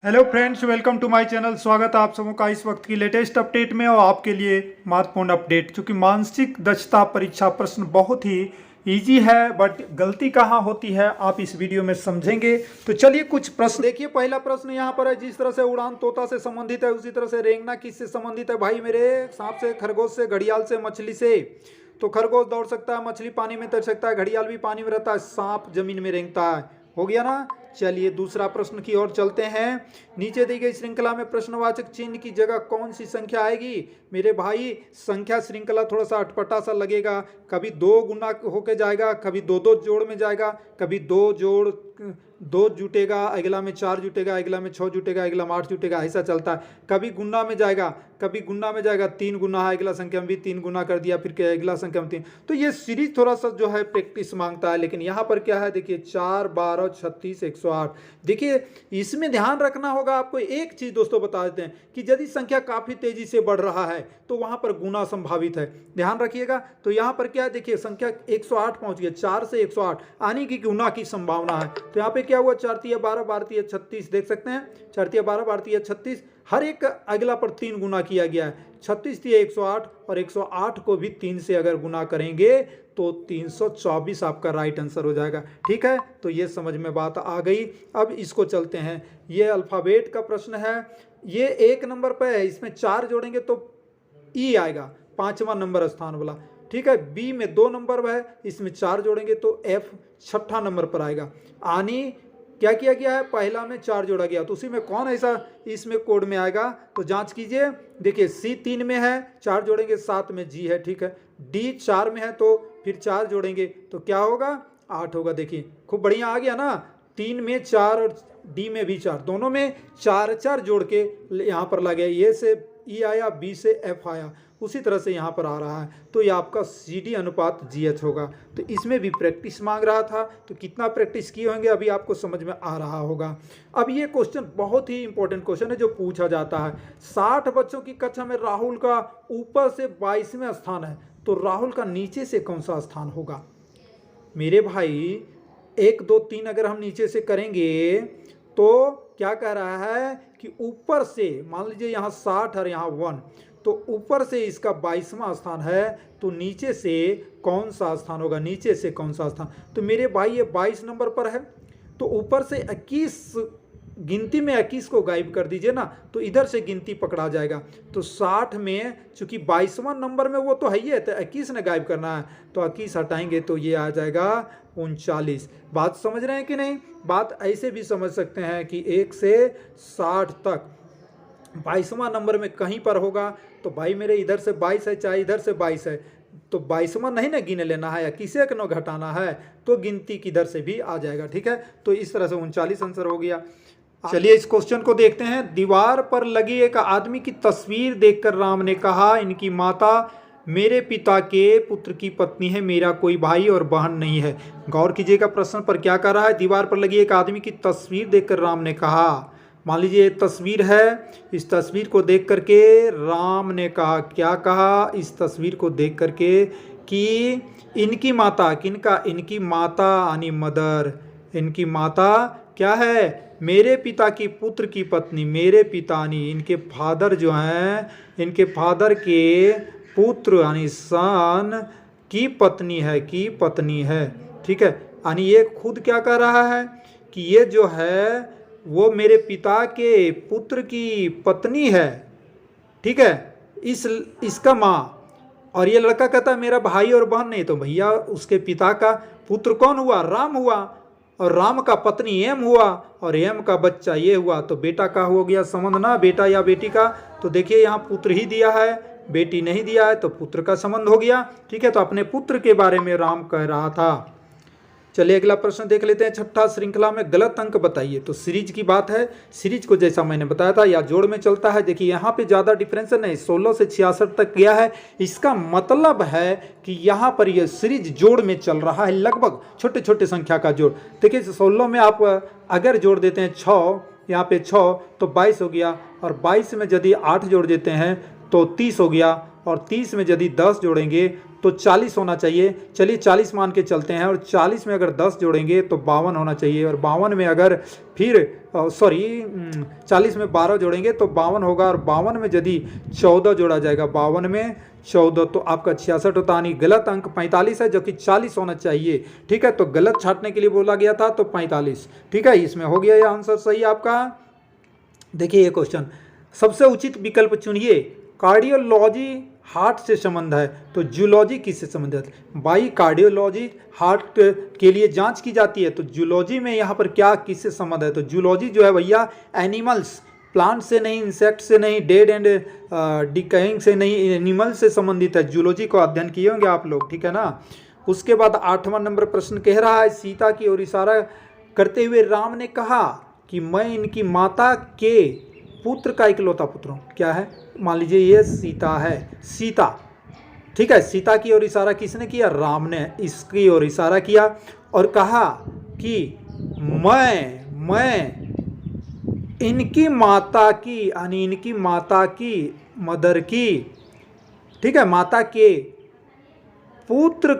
Hello friends, welcome to my channel. स्वागत है आप सबों का इस वक्त की लेटेस्ट अपडेट में। और आपके लिए महत्वपूर्ण अपडेट, क्योंकि मानसिक दक्षता परीक्षा प्रश्न बहुत ही इजी है, बट गलती कहाँ होती है आप इस वीडियो में समझेंगे। तो चलिए कुछ प्रश्न देखिए। पहला प्रश्न यहाँ पर है, जिस तरह से उड़ान तोता से संबंधित है उसी तरह से रेंगना किससे संबंधित है? भाई मेरे, सांप से, खरगोश से, घड़ियाल से, मछली से। तो खरगोश दौड़ सकता है, मछली पानी में तैर सकता है, घड़ियाल भी पानी में रहता है, सांप जमीन में रेंगता है। हो गया ना। चलिए दूसरा प्रश्न की ओर चलते हैं। नीचे दी गई श्रृंखला में प्रश्नवाचक चिन्ह की जगह कौन सी संख्या आएगी? मेरे भाई, संख्या श्रृंखला थोड़ा सा अटपटा सा लगेगा। कभी 2 गुना होके जाएगा, कभी 2 जोड़ में जाएगा, कभी 2 जुटेगा, अगला में 4 जुटेगा, अगला में 6 जुटेगा, अगला में 8 जुटेगा, ऐसा चलता है। कभी गुना में जाएगा, कभी गुना में जाएगा, 3 गुना है, अगला संख्या में भी 3 गुना कर दिया, फिर अगला संख्या में 3। तो ये सीरीज थोड़ा सा जो है प्रैक्टिस मांगता है। लेकिन यहाँ पर क्या है, देखिए 4, 12, 36, 108। देखिए इसमें ध्यान रखना होगा आपको। एक चीज दोस्तों बता देते हैं कि यदि संख्या काफी तेजी से बढ़ रहा है तो वहां पर गुना संभावित है, ध्यान रखिएगा। तो यहाँ पर क्या है, देखिए संख्या 108 पहुंच गई, 4 से 108 आने की गुना की संभावना है। तो यहाँ पे क्या हुआ, 4 तिया 12, 12 तिया 36, देख सकते हैं 4 तिया 12, 12 तिया 36, हर एक अगला पर 3 गुना किया गया है। 36 तिया 108 और 108 को भी 3 से अगर गुना करेंगे तो 324 आपका राइट आंसर हो जाएगा। ठीक है, तो ये समझ में बात आ गई। अब इसको चलते हैं। ये अल्फाबेट का प्रश्न है, ये 1 नंबर पे है, इसमें 4 जोड़ेंगे तो ई आएगा, 5वां नंबर स्थान वाला। ठीक है, बी में 2 नंबर है, इसमें 4 जोड़ेंगे तो एफ 6ठा नंबर पर आएगा। आनी क्या किया गया है, पहला में 4 जोड़ा गया, तो उसी में कौन ऐसा इसमें कोड में आएगा? तो जांच कीजिए। देखिए सी 3 में है, 4 जोड़ेंगे, 7 में जी है। ठीक है, डी 4 में है तो फिर 4 जोड़ेंगे तो क्या होगा, 8 होगा। देखिए खूब बढ़िया आ गया ना। 3 में 4 और डी में भी 4, दोनों में 4 4 जोड़ के यहाँ पर लगे। ए से ई आया, बी से एफ आया, उसी तरह से यहाँ पर आ रहा है। तो ये आपका सी डी अनुपात जी एच होगा। तो इसमें भी प्रैक्टिस मांग रहा था, तो कितना प्रैक्टिस किए होंगे अभी आपको समझ में आ रहा होगा। अब ये क्वेश्चन बहुत ही इंपॉर्टेंट क्वेश्चन है जो पूछा जाता है। 60 बच्चों की कक्षा में राहुल का ऊपर से 22वें स्थान है, तो राहुल का नीचे से कौन सा स्थान होगा? मेरे भाई 1 2 3 अगर हम नीचे से करेंगे तो क्या कह रहा है कि ऊपर से, मान लीजिए यहाँ 60 और यहाँ 1, तो ऊपर से इसका 22वां स्थान है, तो नीचे से कौन सा स्थान होगा? नीचे से कौन सा स्थान? तो मेरे भाई ये 22 नंबर पर है, तो ऊपर से 21, गिनती में 21 को गायब कर दीजिए ना, तो इधर से गिनती पकड़ा जाएगा। तो 60 में चूंकि 22वां नंबर में वो तो है ही है, तो 21 ने गायब करना है, तो 21 हटाएंगे तो ये आ जाएगा 39। बात समझ रहे हैं कि नहीं? बात ऐसे भी समझ सकते हैं कि 1 से 60 तक 22वां नंबर में कहीं पर होगा। तो भाई मेरे इधर से 22 है, चाहे इधर से 22 है, तो 22वां नहीं ना गिने लेना है, या किसे को घटाना है, तो गिनती किधर से भी आ जाएगा। ठीक है, तो इस तरह से 39 आंसर हो गया। चलिए इस क्वेश्चन को देखते हैं। दीवार पर लगी एक आदमी की तस्वीर देखकर राम ने कहा, इनकी माता मेरे पिता के पुत्र की पत्नी है, मेरा कोई भाई और बहन नहीं है। गौर कीजिएगा प्रश्न पर क्या कर रहा है। दीवार पर लगी एक आदमी की तस्वीर देखकर राम ने कहा, मान लीजिए एक तस्वीर है, इस तस्वीर को देख करके राम ने कहा, क्या कहा इस तस्वीर को देख करके, कि इनकी माता, किनका? इनकी माता यानी मदर, इनकी माता क्या है? मेरे पिता की पुत्र की पत्नी, मेरे पिता यानी इनके फादर जो हैं, इनके फादर के पुत्र यानी सन की पत्नी है, की पत्नी है। ठीक है, यानी ये खुद क्या कह रहा है कि ये जो है वो मेरे पिता के पुत्र की पत्नी है। ठीक है, इसका माँ, और ये लड़का कहता है मेरा भाई और बहन नहीं, तो भैया उसके पिता का पुत्र कौन हुआ? राम हुआ, और राम का पत्नी एम हुआ, और एम का बच्चा ये हुआ, तो बेटा का हो गया संबंध ना, बेटा या बेटी का। तो देखिए यहाँ पुत्र ही दिया है, बेटी नहीं दिया है, तो पुत्र का संबंध हो गया। ठीक है, तो अपने पुत्र के बारे में राम कह रहा था। चलिए अगला प्रश्न देख लेते हैं। 6ठा, श्रृंखला में गलत अंक बताइए। तो सीरीज की बात है, सीरीज को जैसा मैंने बताया था या जोड़ में चलता है। देखिए यहाँ पे ज़्यादा डिफरेंस नहीं, 16 से 66 तक गया है। इसका मतलब है कि यहाँ पर यह सीरीज जोड़ में चल रहा है, लगभग छोटे छोटे संख्या का जोड़। देखिए 16 में आप अगर जोड़ देते हैं 6, यहाँ पे 6 तो 22 हो गया, और 22 में यदि 8 जोड़ देते हैं तो 30 हो गया, और 30 में यदि 10 जोड़ेंगे तो 40 होना चाहिए। चलिए 40 मान के चलते हैं, और 40 में अगर 10 जोड़ेंगे तो 52 होना चाहिए, और 52 में अगर फिर 40 में 12 जोड़ेंगे तो 52 होगा, और 52 में यदि 14 जोड़ा जाएगा, 52 में 14 तो आपका 66 होता, यानी गलत अंक 45 है, जो कि 40 होना चाहिए। ठीक है, तो गलत छांटने के लिए बोला गया था, तो 45। ठीक है, इसमें हो गया ये आंसर सही आपका। देखिए ये क्वेश्चन, सबसे उचित विकल्प चुनिए। कार्डियोलॉजी हार्ट से संबंध है, तो जूलॉजी किससे संबंधित है? भाई कार्डियोलॉजी हार्ट के लिए जांच की जाती है, तो जूलॉजी में यहाँ पर क्या किससे संबंध है? तो जूलॉजी जो है भैया एनिमल्स, प्लांट से नहीं, इंसेक्ट से नहीं, डेड एंड डिकाइंग से नहीं, एनिमल से संबंधित है। जूलॉजी को अध्ययन किए होंगे आप लोग, ठीक है ना। उसके बाद 8वां नंबर प्रश्न कह रहा है, सीता की ओर इशारा करते हुए राम ने कहा कि मैं इनकी माता के पुत्र का इकलौता पुत्र हूँ। क्या है? मान लीजिए ये सीता है, सीता, ठीक है। सीता की ओर इशारा किसने किया? राम ने इसकी ओर इशारा किया और कहा कि मैं इनकी माता की, यानी इनकी माता की, मदर की, ठीक है, माता के पुत्र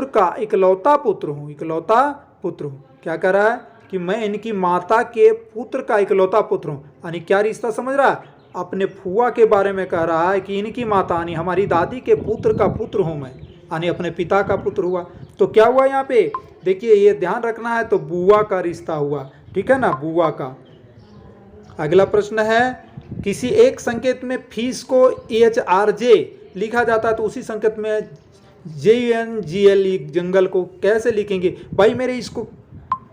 का इकलौता पुत्र हूँ, इकलौता पुत्र हूँ। क्या कह रहा है कि मैं इनकी माता के पुत्र का इकलौता पुत्र हूँ, यानी क्या रिश्ता समझ रहा है? अपने फुआ के बारे में कह रहा है कि इनकी माता यानी हमारी दादी के पुत्र का पुत्र हूँ मैं, यानी अपने पिता का पुत्र हुआ। तो क्या हुआ यहाँ पे? देखिए ये ध्यान रखना है, तो बुआ का रिश्ता हुआ, ठीक है ना, बुआ का। अगला प्रश्न है, किसी एक संकेत में फीस को HRJ लिखा जाता है, तो उसी संकेत में JUNGL जंगल को कैसे लिखेंगे? भाई मेरे इसको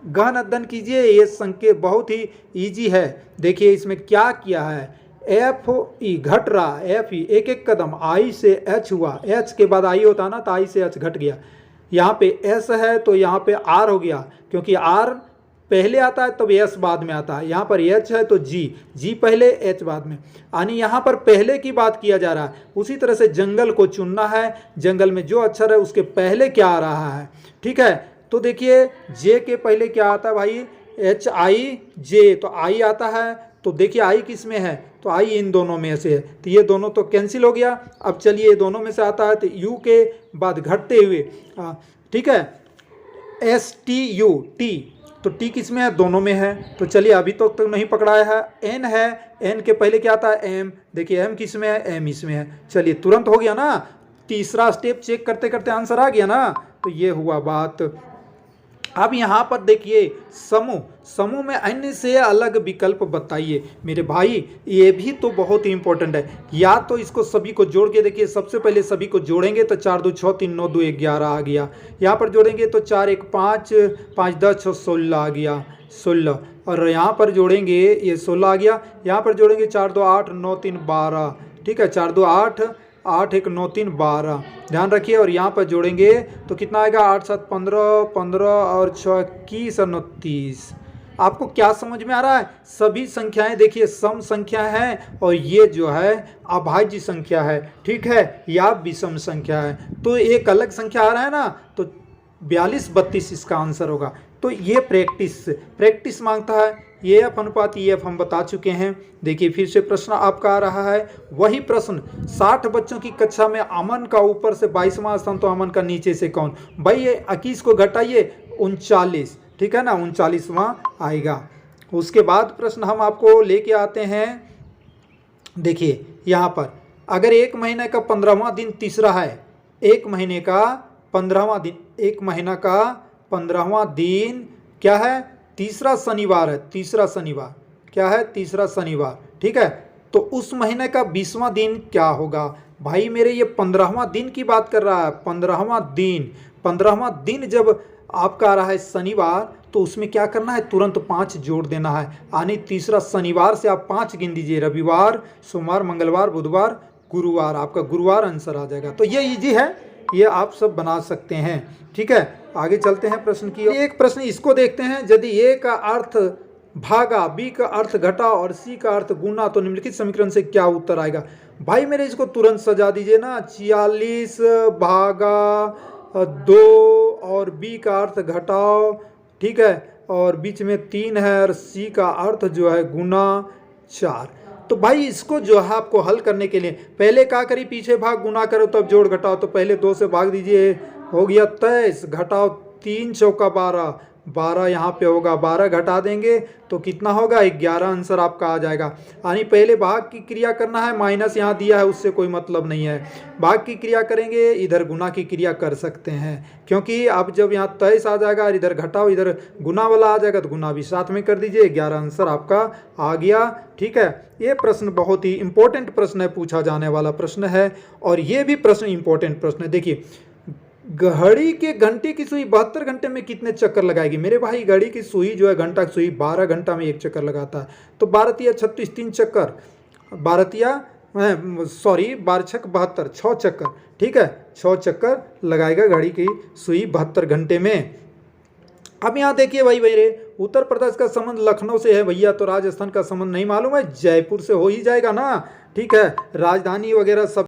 गहन अध्ययन कीजिए, ये संकेत बहुत ही इजी है। देखिए इसमें क्या किया है, FE घट रहा, FE एक एक कदम, I से H हुआ, H के बाद I होता ना, तो I से H घट गया। यहाँ पे S है तो यहाँ पे R हो गया, क्योंकि R पहले आता है तब S बाद में आता है। यहाँ पर H है तो G पहले H बाद में, यानी यहाँ पर पहले की बात किया जा रहा है। उसी तरह से जंगल को चुनना है, जंगल में जो अक्षर है उसके पहले क्या आ रहा है, ठीक है। तो देखिए J के पहले क्या आता है भाई? HIJ, तो I आता है, तो देखिए I किस में है? तो I इन दोनों में से है, तो ये दोनों तो कैंसिल हो गया। अब चलिए ये दोनों में से आता है, तो U के बाद घटते हुए, ठीक है, STU, T, तो T किस में है? दोनों में है। तो चलिए अभी तो नहीं पकड़ाया है। N है, N के पहले क्या आता है? M, देखिए M किस में है? M इसमें है। चलिए तुरंत हो गया ना, तीसरा स्टेप चेक करते करते आंसर आ गया ना, तो ये हुआ बात। अब यहाँ पर देखिए समूह में अन्य से अलग विकल्प बताइए। मेरे भाई ये भी तो बहुत ही इंपॉर्टेंट है, या तो इसको सभी को जोड़ के देखिए। सबसे पहले सभी को जोड़ेंगे तो 4 2 6 3 9 2 11 आ गया। यहाँ पर जोड़ेंगे तो 4 1 5 5 10 6 16 आ गया, 16। और यहाँ पर जोड़ेंगे ये 16 आ गया। यहाँ पर जोड़ेंगे 4 2 8 9 3 12, ठीक है, 4 2 8 8 1 9 3 12, ध्यान रखिए। और यहाँ पर जोड़ेंगे तो कितना आएगा? 8 7 15 15 और 6 21 और 29। आपको क्या समझ में आ रहा है? सभी संख्याएं देखिए सम संख्या है, और ये जो है अभाज्य संख्या है, ठीक है, या विषम संख्या है। तो एक अलग संख्या आ रहा है ना, तो 42 32 इसका आंसर होगा। तो ये प्रैक्टिस मांगता है। ये F अनुपात EF हम बता चुके हैं। देखिए फिर से प्रश्न आपका आ रहा है, वही प्रश्न। 60 बच्चों की कक्षा में अमन का ऊपर से 22वां स्थान, तो अमन का नीचे से कौन? भाई ये 21 को घटाइए, 39, ठीक है ना, 39वां आएगा। उसके बाद प्रश्न हम आपको लेके आते हैं। देखिए यहाँ पर अगर एक महीने का 15वां दिन तीसरा है, एक महीने का 15वां दिन, एक महीना का 15वां दिन क्या है? तीसरा शनिवार है, तीसरा शनिवार क्या है? तीसरा शनिवार, ठीक है। तो उस महीने का 20वां दिन क्या होगा? भाई मेरे ये 15वां दिन की बात कर रहा है, 15वां दिन जब आपका आ रहा है शनिवार, तो उसमें क्या करना है? तुरंत 5 जोड़ देना है, यानी तीसरा शनिवार से आप 5 गिन दीजिए, रविवार सोमवार मंगलवार बुधवार गुरुवार, आपका गुरुवार आंसर आ जाएगा। तो ये इजी है, ये आप सब बना सकते हैं, ठीक है। आगे चलते हैं प्रश्न की। एक प्रश्न इसको देखते हैं, यदि A का अर्थ भागा, B का अर्थ घटा और C का अर्थ गुना, तो निम्नलिखित समीकरण से क्या उत्तर आएगा? भाई मेरे इसको तुरंत सजा दीजिए ना, 46 भागा 2 और B का अर्थ घटाओ, ठीक है, और बीच में 3 है, और C का अर्थ जो है गुना 4। तो भाई इसको जो है आपको हल करने के लिए पहले क्या करी, पीछे भाग गुना करो तब जोड़ घटाओ। तो पहले 2 से भाग दीजिए, हो गया 23, घटाओ 3 चौका 12, 12 यहाँ पे होगा, 12 घटा देंगे तो कितना होगा 11, आंसर आपका आ जाएगा। यानी पहले भाग की क्रिया करना है, माइनस यहाँ दिया है उससे कोई मतलब नहीं है, भाग की क्रिया करेंगे, इधर गुना की क्रिया कर सकते हैं, क्योंकि अब जब यहाँ 23 आ जाएगा और इधर घटाओ, इधर गुना वाला आ जाएगा तो गुना भी साथ में कर दीजिए, 11 आंसर आपका आ गया। ठीक है, ये प्रश्न बहुत ही इंपॉर्टेंट प्रश्न है, पूछा जाने वाला प्रश्न है, और ये भी प्रश्न इंपॉर्टेंट प्रश्न है। देखिए, घड़ी के घंटे की सुई 72 घंटे में कितने चक्कर लगाएगी? मेरे भाई घड़ी की सुई जो है, घंटा की सुई 12 घंटा में 1 चक्कर लगाता है, तो 12 तिया 36, 3 चक्कर, 12 तिया 12 छक 72, 6 चक्कर। ठीक है, 6 चक्कर लगाएगा घड़ी की सुई 72 घंटे में। अब यहाँ देखिए भाई, मेरे उत्तर प्रदेश का संबंध लखनऊ से है भैया, तो राजस्थान का संबंध नहीं मालूम है, जयपुर से हो ही जाएगा ना। ठीक है, राजधानी वगैरह सब